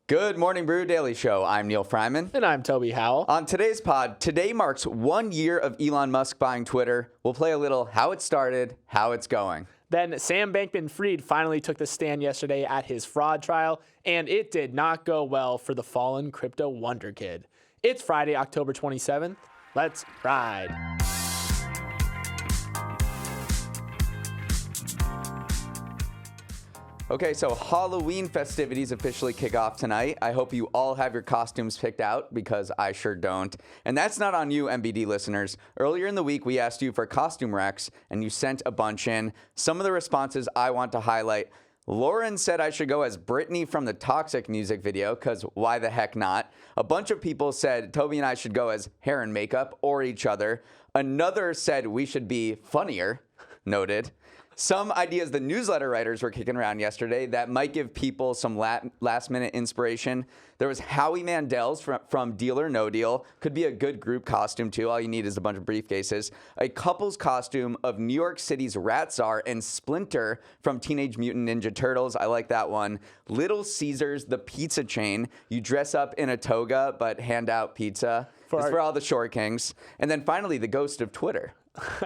Good morning, Brew Daily Show. I'm Neil Fryman. And I'm Toby Howell. On today's pod, today marks 1 year of Elon Musk buying Twitter. We'll play a little how it started, how it's going. Then Sam Bankman-Fried finally took the stand yesterday at his fraud trial, and it did not go well for the fallen crypto wonder kid. It's Friday, October 27th. Let's ride. Okay, so Halloween festivities officially kick off tonight. I hope you all have your costumes picked out because I sure don't. And that's not on you, MBD listeners. Earlier in the week, we asked you for costume recs, and you sent a bunch in. Some of the responses I want to highlight. Lauren said I should go as Britney from the Toxic music video, because why the heck not? A bunch of people said Toby and I should go as hair and makeup or each other. Another said we should be funnier. Noted. Some ideas the newsletter writers were kicking around yesterday that might give people some last-minute inspiration. There was Howie Mandel's from Deal or No Deal. Could be a good group costume, too. All you need is a bunch of briefcases. A couple's costume of New York City's Rat Czar and Splinter from Teenage Mutant Ninja Turtles. I like that one. Little Caesars, the pizza chain. You dress up in a toga, but hand out pizza. It's for all the short kings. And then finally, the ghost of Twitter.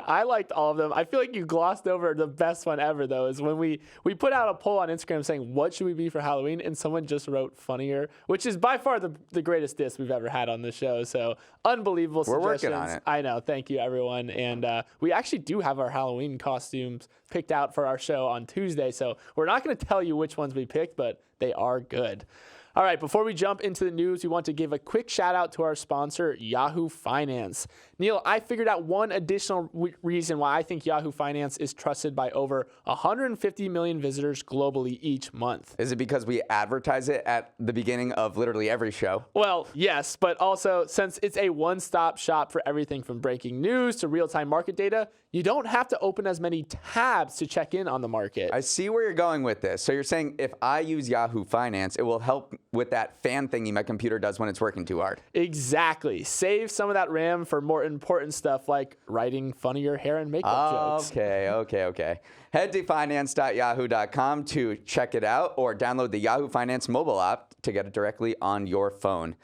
I liked all of them. I feel like you glossed over the best one ever, though, is when we put out a poll on Instagram saying, what should we be for Halloween? And someone just wrote funnier, which is by far the greatest diss we've ever had on the show. So unbelievable suggestions. We're working on it. I know. Thank you, everyone. And we actually do have our Halloween costumes picked out for our show on Tuesday. So we're not going to tell you which ones we picked, but they are good. All right, before we jump into the news, we want to give a quick shout out to our sponsor, Yahoo Finance. Neil, I figured out one additional reason why I think Yahoo Finance is trusted by over 150 million visitors globally each month. Is it because we advertise it at the beginning of literally every show? Well, yes, but also since it's a one-stop shop for everything from breaking news to real-time market data, you don't have to open as many tabs to check in on the market. I see where you're going with this. So you're saying if I use Yahoo Finance, it will help with that fan thingy my computer does when it's working too hard. Exactly. Save some of that RAM for more important stuff like writing funnier hair and makeup jokes. Okay. Head to finance.yahoo.com to check it out or download the Yahoo Finance mobile app to get it directly on your phone.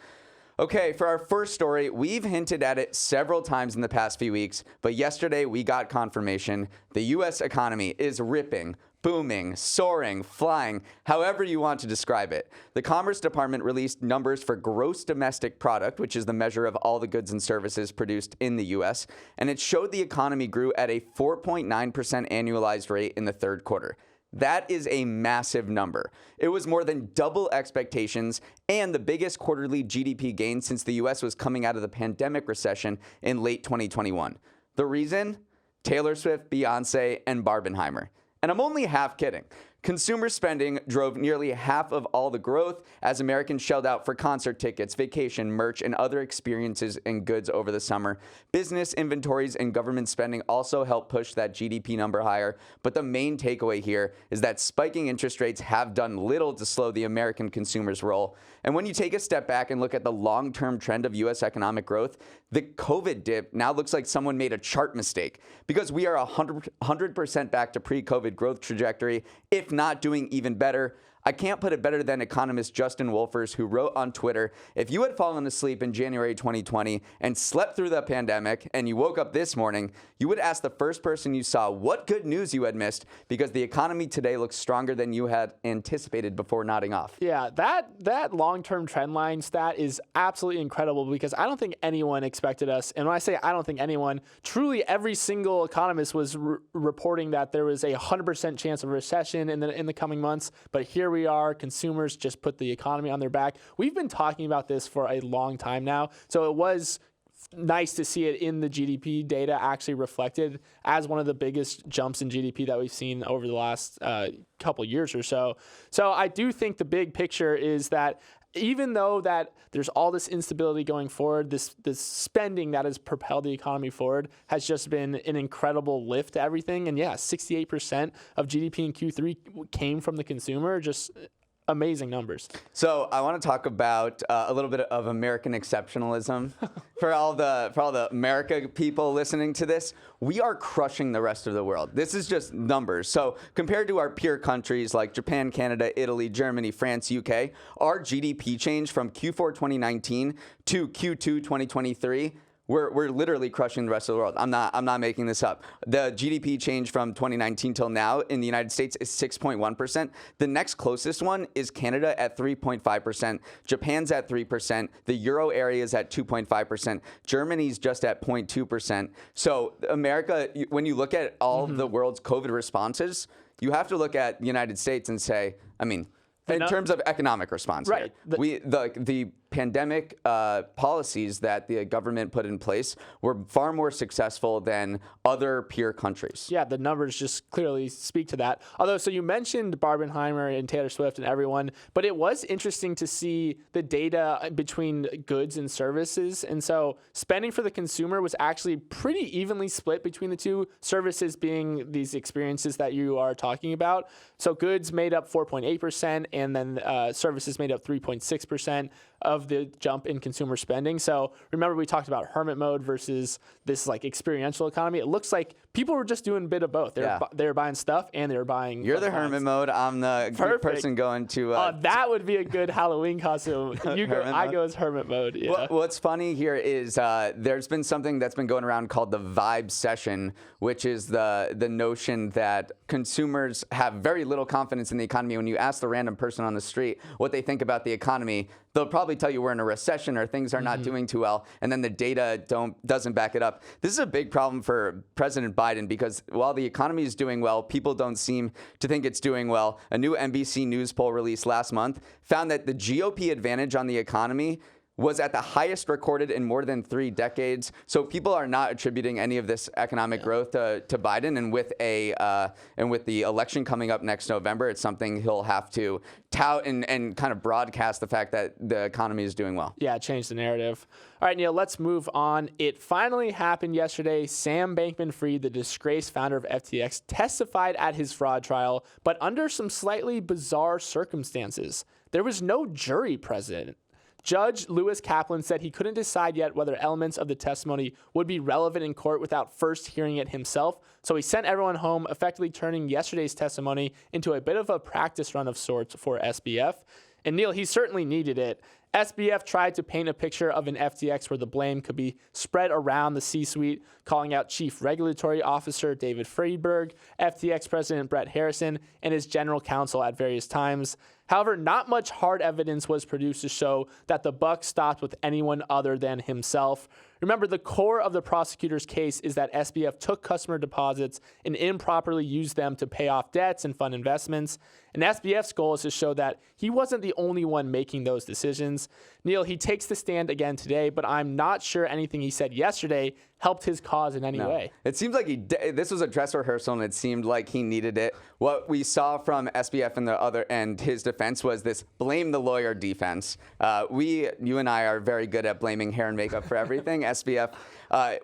Okay, for our first story, we've hinted at it several times in the past few weeks, but yesterday we got confirmation. The U.S. economy is ripping, booming, soaring, flying, however you want to describe it. The Commerce Department released numbers for gross domestic product, which is the measure of all the goods and services produced in the U.S., and it showed the economy grew at a 4.9% annualized rate in the third quarter. That is a massive number. It was more than double expectations and the biggest quarterly GDP gain since the U.S. was coming out of the pandemic recession in late 2021. The reason? Taylor Swift, Beyonce, and Barbenheimer. And I'm only half kidding. Consumer spending drove nearly half of all the growth as Americans shelled out for concert tickets, vacation, merch, and other experiences and goods over the summer. Business inventories and government spending also helped push that GDP number higher. But the main takeaway here is that spiking interest rates have done little to slow the American consumer's roll. And when you take a step back and look at the long-term trend of U.S. economic growth, the COVID dip now looks like someone made a chart mistake because we are 100% back to pre-COVID growth trajectory, if not doing even better. I can't put it better than economist Justin Wolfers, who wrote on Twitter, if you had fallen asleep in January 2020 and slept through the pandemic and you woke up this morning, you would ask the first person you saw what good news you had missed because the economy today looks stronger than you had anticipated before nodding off. Yeah, that long-term trend line stat is absolutely incredible because I don't think anyone expected us. And when I say I don't think anyone, truly every single economist was reporting that there was a 100% chance of recession in the coming months. But here we are, consumers just put the economy on their back. We've been talking about this for a long time now, so it was nice to see it in the GDP data actually reflected as one of the biggest jumps in GDP that we've seen over the last couple years or so. So I do think the big picture is that even though that there's all this instability going forward, this spending that has propelled the economy forward has just been an incredible lift to everything. And yeah, 68% of GDP in Q3 came from the consumer. Just amazing numbers. So I want to talk about a little bit of American exceptionalism for all the America people listening to this. We are crushing the rest of the world. This is just numbers. So compared to our peer countries like Japan, Canada, Italy, Germany, France, UK, our GDP change from Q4 2019 to Q2 2023. We're literally crushing the rest of the world. I'm not making this up. The GDP change from 2019 till now in the United States is 6.1%. The next closest one is Canada at 3.5%. Japan's at 3%. The Euro area is at 2.5%. Germany's just at 0.2%. So America, when you look at all of the world's COVID responses, you have to look at the United States and say, I mean, in terms of economic response, right? The pandemic policies that the government put in place were far more successful than other peer countries. Yeah, the numbers just clearly speak to that. Although, so you mentioned Barbenheimer and Taylor Swift and everyone, but it was interesting to see the data between goods and services. And so spending for the consumer was actually pretty evenly split between the two, services being these experiences that you are talking about. So goods made up 4.8%, and then services made up 3.6% of the jump in consumer spending. So remember, we talked about hermit mode versus this like experiential economy. It looks like people were just doing a bit of both. They were buying stuff and they were buying. You're the hermit mode. I'm the person going to. That would be a good Halloween costume. You go. I go as hermit mode. Yeah. What's funny here is there's been something that's been going around called the vibe session, which is the notion that consumers have very little confidence in the economy. When you ask the random person on the street what they think about the economy, they'll probably tell you we're in a recession or things are not doing too well, and then the data doesn't back it up. This is a big problem for President Biden because while the economy is doing well, people don't seem to think it's doing well. A new NBC News poll released last month found that the GOP advantage on the economy was at the highest recorded in more than 3 decades. So people are not attributing any of this economic growth to Biden. And with the election coming up next November, it's something he'll have to tout and kind of broadcast the fact that the economy is doing well. Yeah, change the narrative. All right, Neil, let's move on. It finally happened yesterday. Sam Bankman-Fried, the disgraced founder of FTX, testified at his fraud trial, but under some slightly bizarre circumstances. There was no jury present. Judge Lewis Kaplan said he couldn't decide yet whether elements of the testimony would be relevant in court without first hearing it himself. So he sent everyone home, effectively turning yesterday's testimony into a bit of a practice run of sorts for SBF. And Neil, he certainly needed it. SBF tried to paint a picture of an FTX where the blame could be spread around the C-suite, calling out Chief Regulatory Officer David Friedberg, FTX President Brett Harrison, and his general counsel at various times. However, not much hard evidence was produced to show that the buck stopped with anyone other than himself. Remember, the core of the prosecutor's case is that SBF took customer deposits and improperly used them to pay off debts and fund investments. And SBF's goal is to show that he wasn't the only one making those decisions. Neil, he takes the stand again today, but I'm not sure anything he said yesterday helped his cause in any way. It seems like this was a dress rehearsal, and it seemed like he needed it. What we saw from SBF and his defense was this blame the lawyer defense. You and I are very good at blaming hair and makeup for everything. SBF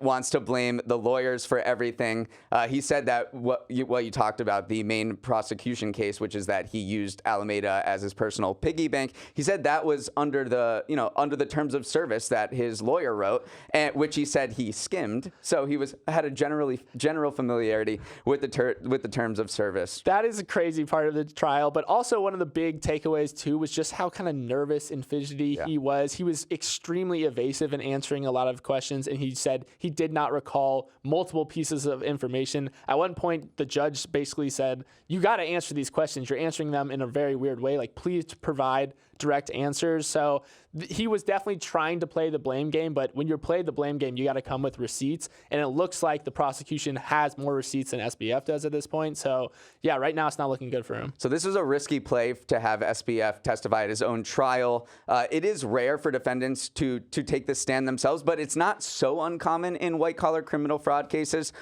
wants to blame the lawyers for everything. He said that what you talked about, the main prosecution case, which is that he used Alameda as his personal piggy bank. He said that was under the terms of service that his lawyer wrote, and which he said he skimmed. So he had a general familiarity with the terms of service. That is a crazy part of the trial, but also one of the big takeaways too was just how kind of nervous and fidgety he was. He was extremely evasive in answering a lot of questions, and he said he did not recall multiple pieces of information. At one point, the judge basically said, "You got to answer these questions. You're answering them in a very weird way. Like, please provide direct answers." So he was definitely trying to play the blame game, but when you play the blame game, you got to come with receipts. And it looks like the prosecution has more receipts than SBF does at this point. So yeah, right now it's not looking good for him. So this is a risky play to have SBF testify at his own trial. It is rare for defendants to take the stand themselves, but it's not so uncommon in white-collar criminal fraud cases.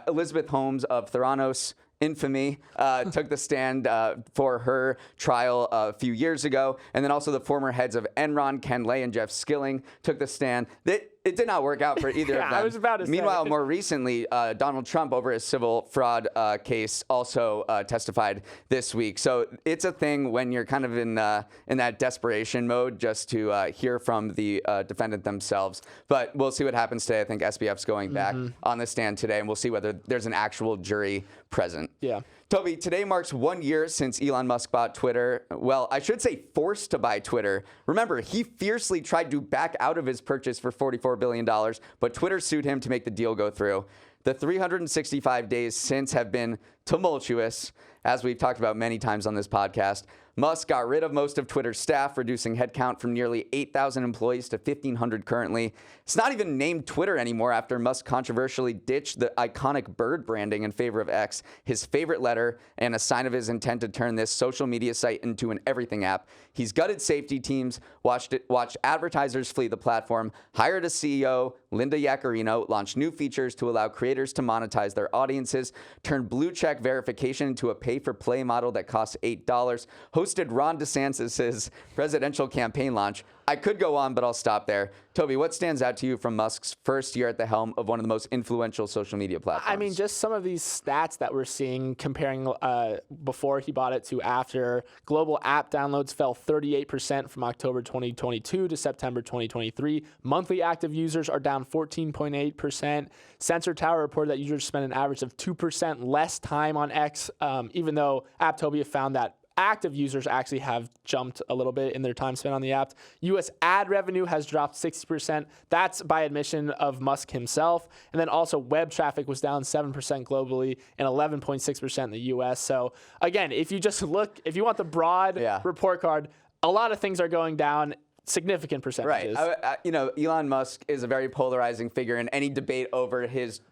Elizabeth Holmes of Theranos infamy took the stand for her trial a few years ago. And then also the former heads of Enron, Ken Lay and Jeff Skilling, took the stand. it did not work out for either of them. I was about to say. Meanwhile, more recently, Donald Trump over his civil fraud case also testified this week. So it's a thing when you're kind of in that desperation mode just to hear from the defendant themselves. But we'll see what happens today. I think SBF's going back on the stand today, and we'll see whether there's an actual jury present. Yeah. Toby, today marks 1 year since Elon Musk bought Twitter. Well, I should say forced to buy Twitter. Remember, he fiercely tried to back out of his purchase for $44 billion, but Twitter sued him to make the deal go through. The 365 days since have been tumultuous, as we've talked about many times on this podcast. Musk got rid of most of Twitter's staff, reducing headcount from nearly 8,000 employees to 1,500 currently. It's not even named Twitter anymore after Musk controversially ditched the iconic bird branding in favor of X, his favorite letter, and a sign of his intent to turn this social media site into an everything app. He's gutted safety teams, watched advertisers flee the platform, hired a CEO, Linda Yaccarino, launched new features to allow creators to monetize their audiences, turned blue check verification into a pay-for-play model that costs $8, hosted Ron DeSantis' presidential campaign launch. I could go on, but I'll stop there. Toby, what stands out to you from Musk's first year at the helm of one of the most influential social media platforms? I mean, just some of these stats that we're seeing comparing before he bought it to after. Global app downloads fell 38% from October 2022 to September 2023. Monthly active users are down 14.8%. Sensor Tower reported that users spend an average of 2% less time on X, even though Apptopia found that active users actually have jumped a little bit in their time spent on the app. U.S. ad revenue has dropped 60%. That's by admission of Musk himself. And then also web traffic was down 7% globally and 11.6% in the U.S. So again, if you just look, if you want the broad report card, a lot of things are going down. Significant percentages. Right. Elon Musk is a very polarizing figure, and any debate over his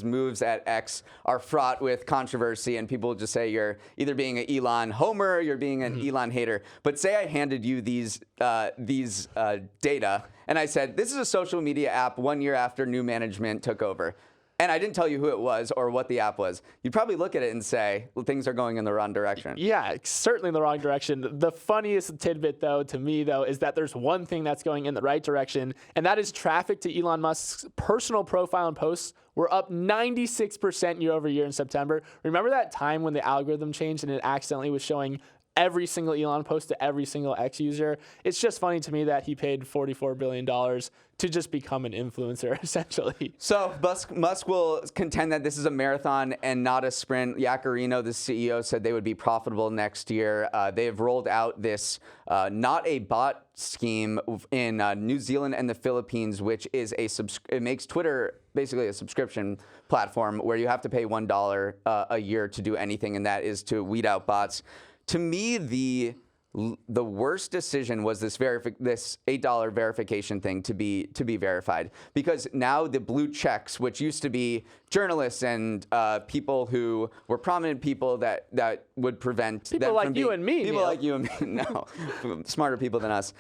moves at X are fraught with controversy, and people just say you're either being an Elon homer or you're being an Elon hater. But say I handed you these data, and I said, this is a social media app 1 year after new management took over. And I didn't tell you who it was or what the app was. You'd probably look at it and say, well, things are going in the wrong direction. Yeah, certainly in the wrong direction. The funniest tidbit, though, to me, though, is that there's one thing that's going in the right direction, and that is traffic to Elon Musk's personal profile and posts were up 96% year over year in September. Remember that time when the algorithm changed and it accidentally was showing every single Elon post to every single X user? It's just funny to me that he paid $44 billion to just become an influencer, essentially. So Musk will contend that this is a marathon and not a sprint. Yaccarino, the CEO, said they would be profitable next year. They have rolled out this not a bot scheme in New Zealand and the Philippines, which is it makes Twitter basically a subscription platform where you have to pay $1 a year to do anything, and that is to weed out bots. To me, the worst decision was this $8 verification thing to be verified, because now the blue checks, which used to be journalists and people who were prominent people that would prevent people like you and me, people like you and me, no, smarter people than us,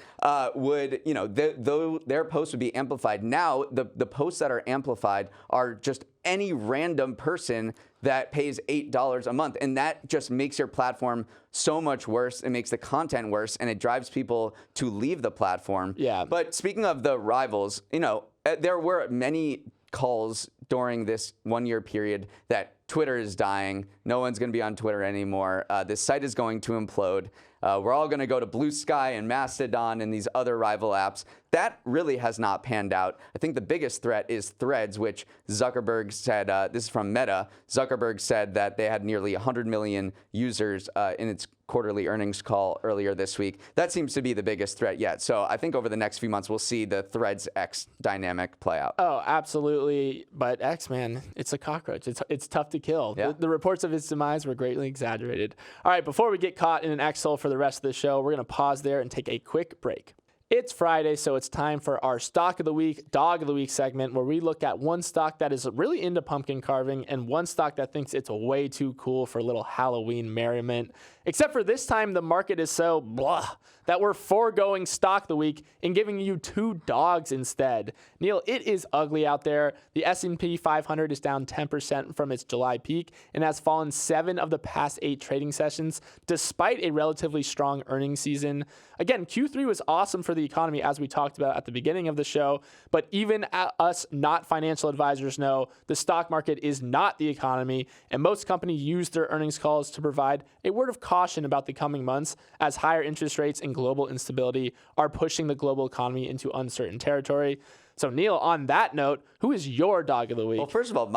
would, their posts would be amplified. Now the posts that are amplified are just any random person that pays $8 a month, and that just makes your platform so much worse. It makes the content worse, and it drives people to leave the platform. Yeah. But speaking of the rivals, there were many calls during this 1 year period that Twitter is dying. No one's going to be on Twitter anymore. This site is going to implode. We're all going to go to Blue Sky and Mastodon and these other rival apps. That really has not panned out. I think the biggest threat is Threads, which Zuckerberg said, this is from Meta, Zuckerberg said that they had nearly 100 million users in its quarterly earnings call earlier this week. That seems to be the biggest threat yet. So I think over the next few months, we'll see the Threads X dynamic play out. Oh, absolutely. But X, man, it's a cockroach. It's tough to kill. Yeah. The reports of its demise were greatly exaggerated. All right, before we get caught in an X hole for the rest of the show, we're going to pause there and take a quick break. It's Friday, so it's time for our Stock of the Week, Dog of the Week segment, where we look at one stock that is really into pumpkin carving and one stock that thinks it's way too cool for a little Halloween merriment. except for this time the market is so blah that we're foregoing stock of the week and giving you 2 dogs instead. Neil, it is ugly out there. The S&P 500 is down 10% from its July peak and has fallen 7 of the past 8 trading sessions, despite a relatively strong earnings season. Again, Q3 was awesome for the economy, as we talked about at the beginning of the show, but even us not financial advisors know the stock market is not the economy, and most companies use their earnings calls to provide a word of caution about the coming months, as higher interest rates and global instability are pushing the global economy into uncertain territory. So, Neil, on that note, who is your dog of the week? Well, first of all,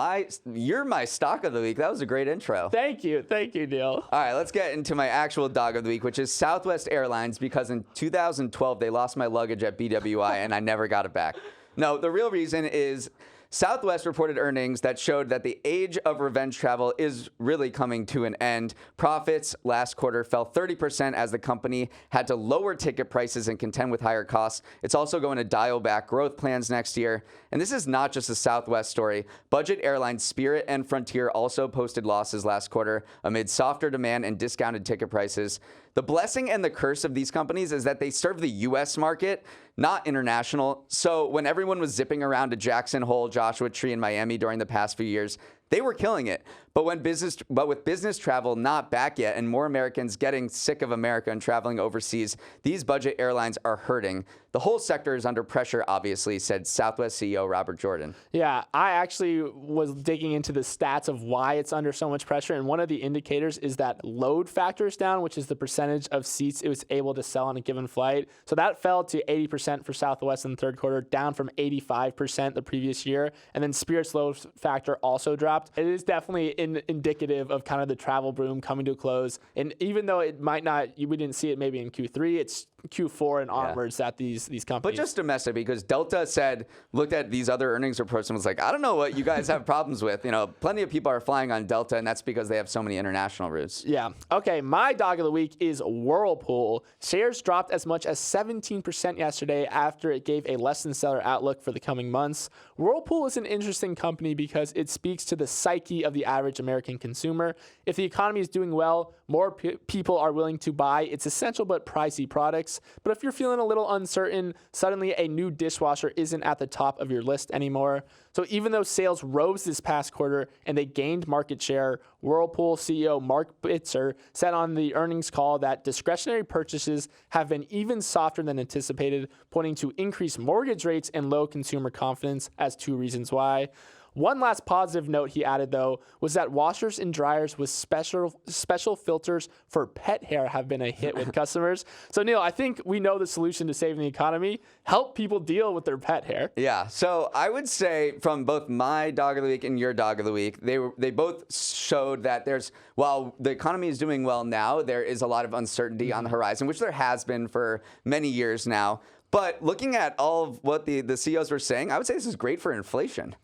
you're my stock of the week. That was a great intro. Thank you, Neil. All right, let's get into my actual dog of the week, which is Southwest Airlines, because in 2012, they lost my luggage at BWI and I never got it back. No, the real reason is Southwest reported earnings that showed that the age of revenge travel is really coming to an end. Profits last quarter fell 30% as the company had to lower ticket prices and contend with higher costs. It's also going to dial back growth plans next year. And this is not just a Southwest story. Budget airlines Spirit and Frontier also posted losses last quarter amid softer demand and discounted ticket prices. The blessing and the curse of these companies is that they serve the U.S. market, not international. So when everyone was zipping around to Jackson Hole, Joshua Tree in Miami during the past few years, they were killing it. But with business travel not back yet and more Americans getting sick of America and traveling overseas, these budget airlines are hurting. The whole sector is under pressure, obviously, said Southwest CEO Robert Jordan. Yeah, I actually was digging into the stats of why it's under so much pressure, and one of the indicators is that load factor is down, which is the percentage of seats it was able to sell on a given flight. So that fell to 80% for Southwest in the third quarter, down from 85% the previous year. And then Spirit's load factor also dropped. It is definitely indicative of kind of the travel boom coming to a close. And even though it might not, we didn't see it maybe in Q3, it's Q4 and onwards at these companies. But just domestic, because Delta looked at these other earnings reports and was like, I don't know what you guys have problems with. You know, plenty of people are flying on Delta, and that's because they have so many international routes. Yeah. Okay, my dog of the week is Whirlpool. Shares dropped as much as 17% yesterday after it gave a less than stellar outlook for the coming months. Whirlpool is an interesting company because it speaks to the psyche of the average American consumer. If the economy is doing well, more people are willing to buy its essential but pricey products. But if you're feeling a little uncertain, suddenly a new dishwasher isn't at the top of your list anymore. So even though sales rose this past quarter and they gained market share, Whirlpool CEO Mark Bitzer said on the earnings call that discretionary purchases have been even softer than anticipated, pointing to increased mortgage rates and low consumer confidence as 2 reasons why. One last positive note he added, though, was that washers and dryers with special filters for pet hair have been a hit with customers. So, Neil, I think we know the solution to saving the economy. Help people deal with their pet hair. Yeah, so I would say from both my dog of the week and your dog of the week, they both showed that while the economy is doing well now, there is a lot of uncertainty on the horizon, which there has been for many years now. But looking at all of what the CEOs were saying, I would say this is great for inflation.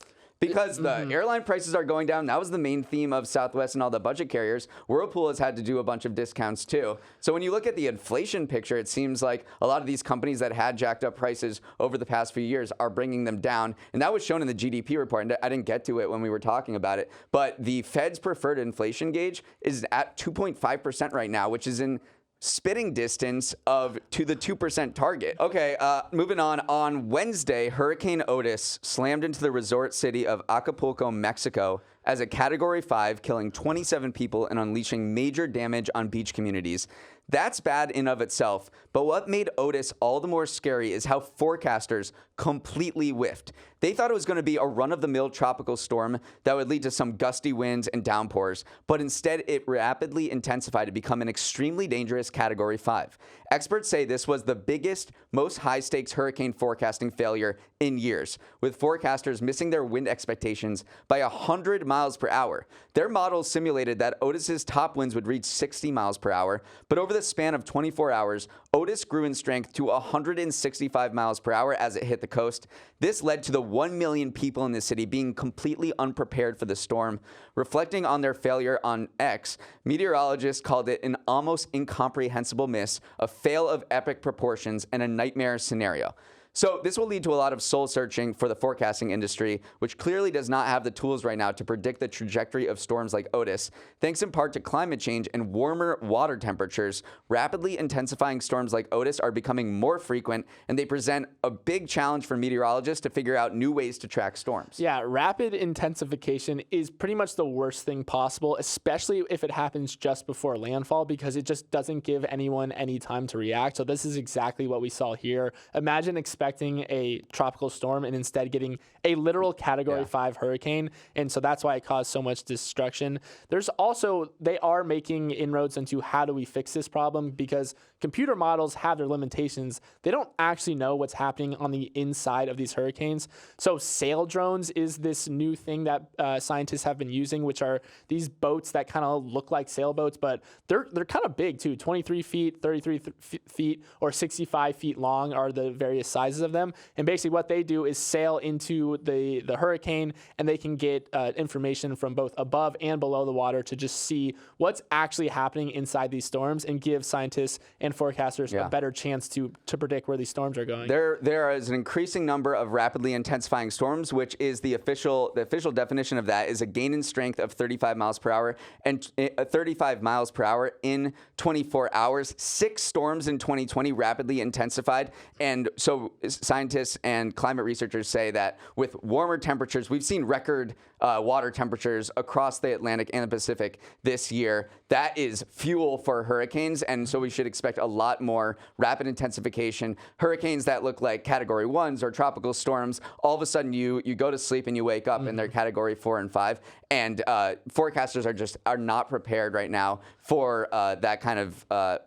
Because the airline prices are going down. That was the main theme of Southwest and all the budget carriers. Whirlpool has had to do a bunch of discounts too. So when you look at the inflation picture, it seems like a lot of these companies that had jacked up prices over the past few years are bringing them down. And that was shown in the GDP report. And I didn't get to it when we were talking about it. But the Fed's preferred inflation gauge is at 2.5% right now, which is in spitting distance to the 2% target. Okay, moving on. On Wednesday, Hurricane Otis slammed into the resort city of Acapulco, Mexico, as a Category 5, killing 27 people and unleashing major damage on beach communities. That's bad in of itself, but what made Otis all the more scary is how forecasters completely whiffed. They thought it was going to be a run-of-the-mill tropical storm that would lead to some gusty winds and downpours, but instead it rapidly intensified to become an extremely dangerous Category 5. Experts say this was the biggest, most high-stakes hurricane forecasting failure in years, with forecasters missing their wind expectations by 100 miles per hour. Their models simulated that Otis's top winds would reach 60 miles per hour, but over the span of 24 hours, Otis grew in strength to 165 miles per hour as it hit the coast. This led to the 1 million people in the city being completely unprepared for the storm. Reflecting on their failure on X, meteorologists called it an almost incomprehensible miss, a fail of epic proportions, and a nightmare scenario. So this will lead to a lot of soul searching for the forecasting industry, which clearly does not have the tools right now to predict the trajectory of storms like Otis. Thanks in part to climate change and warmer water temperatures, rapidly intensifying storms like Otis are becoming more frequent, and they present a big challenge for meteorologists to figure out new ways to track storms. Yeah, rapid intensification is pretty much the worst thing possible, especially if it happens just before landfall, because it just doesn't give anyone any time to react. So this is exactly what we saw here. Imagine expecting a tropical storm and instead getting a literal Category 5 hurricane. And so that's why it caused so much destruction. There's also, they are making inroads into how do we fix this problem, because computer models have their limitations. They don't actually know what's happening on the inside of these hurricanes. So sail drones is this new thing that scientists have been using, which are these boats that kind of look like sailboats, but they're kind of big too. 23 feet, 33 feet, or 65 feet long are the various sizes of them. And basically what they do is sail into the hurricane, and they can get information from both above and below the water to just see what's actually happening inside these storms and give scientists and forecasters a better chance to predict where these storms are going. There is an increasing number of rapidly intensifying storms, which is the official definition of that is a gain in strength of 35 miles per hour and 35 miles per hour in 24 hours. 6 storms in 2020 rapidly intensified, and so scientists and climate researchers say that with warmer temperatures, we've seen record water temperatures across the Atlantic and the Pacific this year. That is fuel for hurricanes, and so we should expect a lot more rapid intensification. Hurricanes that look like Category 1s or tropical storms, all of a sudden you go to sleep and you wake up and they're Category 4 and 5, and forecasters are not prepared right now for that kind of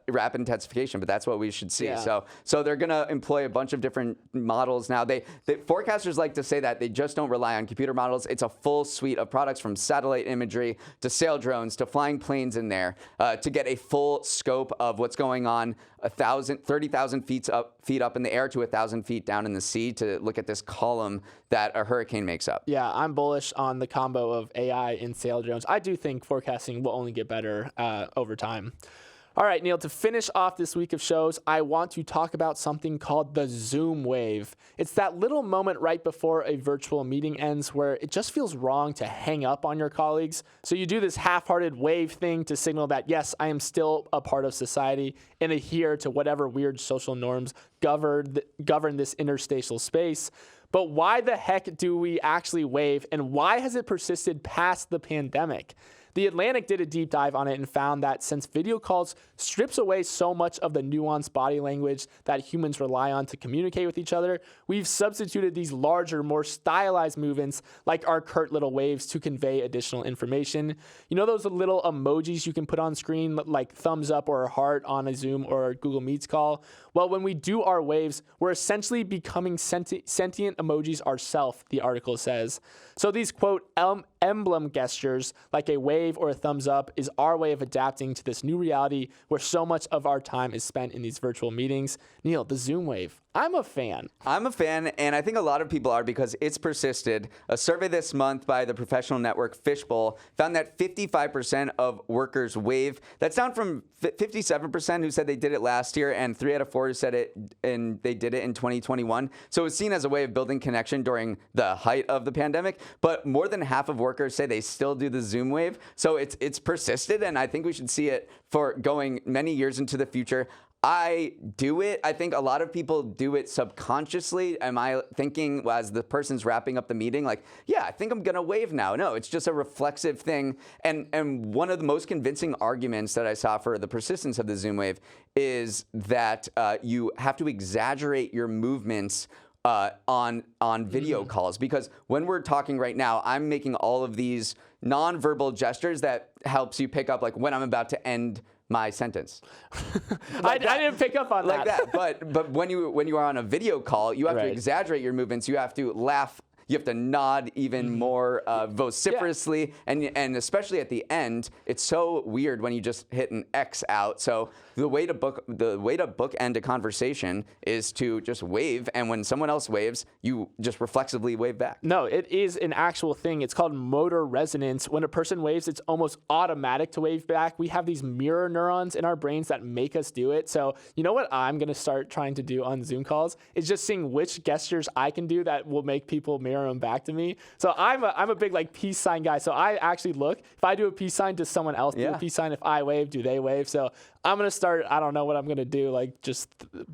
rapid intensification, but that's what we should see. Yeah. So they're going to employ a bunch of different models now. The forecasters like to say that they just don't rely on computer models. It's a full suite of products, from satellite imagery to sail drones to flying planes in there to get a full scope of what's going on 30,000 feet up in the air to 1,000 feet down in the sea to look at this column that a hurricane makes up. Yeah, I'm bullish on the combo of AI and sail drones. I do think forecasting will only get better over time. All right, Neil, to finish off this week of shows, I want to talk about something called the Zoom wave. It's that little moment right before a virtual meeting ends where it just feels wrong to hang up on your colleagues. So you do this half-hearted wave thing to signal that, yes, I am still a part of society and adhere to whatever weird social norms govern this interstitial space. But why the heck do we actually wave, and why has it persisted past the pandemic? The Atlantic did a deep dive on it and found that since video calls strips away so much of the nuanced body language that humans rely on to communicate with each other, we've substituted these larger, more stylized movements like our curt little waves to convey additional information. You know those little emojis you can put on screen, like thumbs up or a heart on a Zoom or a Google Meets call? Well, when we do our waves, we're essentially becoming sentient emojis ourselves, the article says. So these, quote, emblem gestures, like a wave or a thumbs up, is our way of adapting to this new reality where so much of our time is spent in these virtual meetings. Neil, the Zoom wave. I'm a fan. I'm a fan, and I think a lot of people are because it's persisted. A survey this month by the professional network Fishbowl found that 55% of workers wave. That's down from 57% who said they did it last year, and 3 out of 4 who said it and they did it in 2021. So it's seen as a way of building connection during the height of the pandemic. But more than half of workers say they still do the Zoom wave. So it's persisted, and I think we should see it for going many years into the future. I do it. I think a lot of people do it subconsciously. Am I thinking as the person's wrapping up the meeting, like, yeah, I think I'm going to wave now? No, it's just a reflexive thing. And one of the most convincing arguments that I saw for the persistence of the Zoom wave is that you have to exaggerate your movements on video calls, because when we're talking right now, I'm making all of these nonverbal gestures that helps you pick up like when I'm about to end my sentence. I didn't pick up on that. But when you are on a video call, you have to exaggerate your movements. You have to laugh You have to nod even more vociferously, and especially at the end, it's so weird when you just hit an X out. So the way to bookend a conversation is to just wave, and when someone else waves, you just reflexively wave back. No, it is an actual thing. It's called motor resonance. When a person waves, it's almost automatic to wave back. We have these mirror neurons in our brains that make us do it. So you know what I'm going to start trying to do on Zoom calls is just seeing which gestures I can do that will make people mirror them back to me. So I'm a big like peace sign guy. So I actually look, if I do a peace sign, does someone else do a peace sign? If I wave, do they wave? So I'm going to start, I don't know what I'm going to do, like just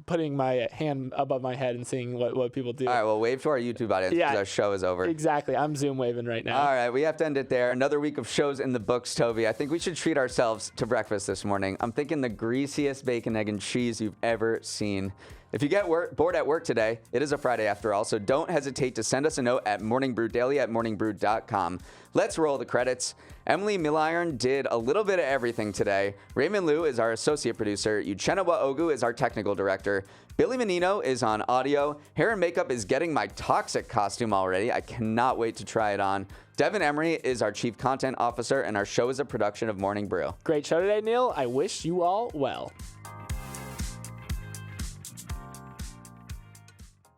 putting my hand above my head and seeing what people do. All right, well, wave to our YouTube audience because our show is over. Exactly. I'm Zoom waving right now. All right, we have to end it there. Another week of shows in the books, Toby. I think we should treat ourselves to breakfast this morning. I'm thinking the greasiest bacon, egg, and cheese you've ever seen. If you get bored at work today, it is a Friday after all, so don't hesitate to send us a note at morningbrewdaily@morningbrew.com. Let's roll the credits. Emily Milliron did a little bit of everything today. Raymond Liu is our associate producer. Uchenna Ogu is our technical director. Billy Menino is on audio. Hair and makeup is getting my toxic costume already. I cannot wait to try it on. Devin Emery is our chief content officer, and our show is a production of Morning Brew. Great show today, Neil. I wish you all well.